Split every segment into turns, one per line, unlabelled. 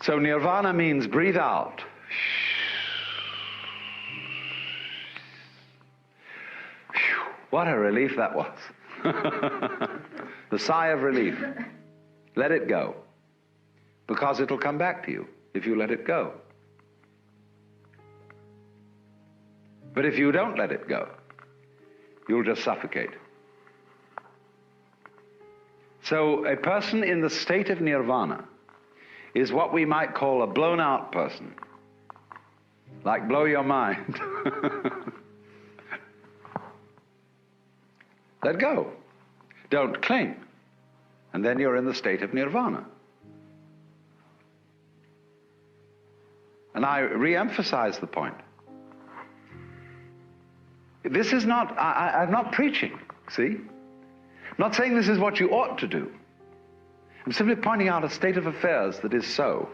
So nirvana means breathe out. What a relief that was. The sigh of relief. Let it go. Because it'll come back to you if you let it go. But if you don't let it go, you'll just suffocate. So a person in the state of nirvana is what we might call a blown out person. Like blow your mind. Let go. Don't cling. And then you're in the state of nirvana. And I re-emphasize the point. This is not, I'm not preaching, see? I'm not saying this is what you ought to do. I'm simply pointing out a state of affairs that is so.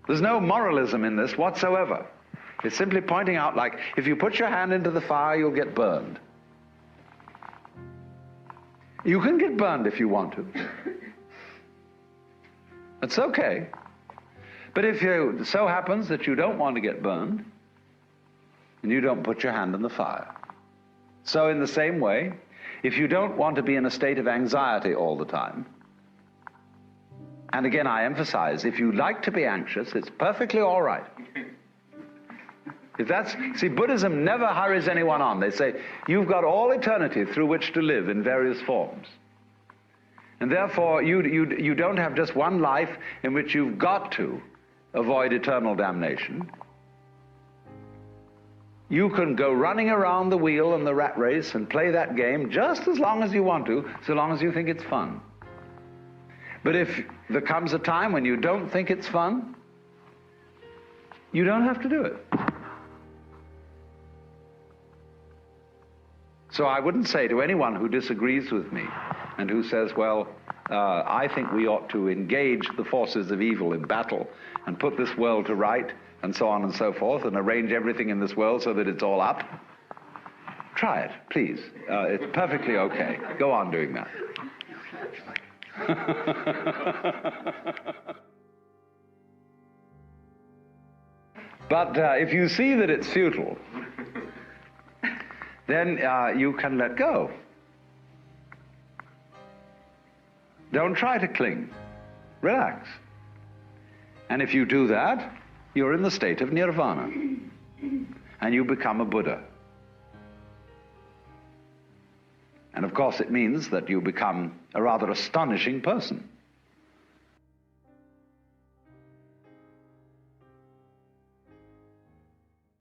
There's no moralism in this whatsoever. It's simply pointing out, like, if you put your hand into the fire, you'll get burned. You can get burned if you want to. It's okay. But if it so happens that you don't want to get burned, and you don't put your hand in the fire. So in the same way, if you don't want to be in a state of anxiety all the time, and again I emphasize, if you like to be anxious, it's perfectly all right. If that's, see, Buddhism never hurries anyone on. They say, you've got all eternity through which to live in various forms. And therefore, you don't have just one life in which you've got to avoid eternal damnation. You can go running around the wheel and the rat race and play that game just as long as you want to, so long as you think it's fun. But if there comes a time when you don't think it's fun, you don't have to do it. So I wouldn't say to anyone who disagrees with me and who says, well, I think we ought to engage the forces of evil in battle and put this world to right, and so on and so forth, and arrange everything in this world so that it's all up. Try it, please. It's perfectly okay. Go on doing that. But if you see that it's futile, then you can let go. Don't try to cling. Relax. And if you do that, you're in the state of nirvana. And you become a Buddha. And of course it means that you become a rather astonishing person.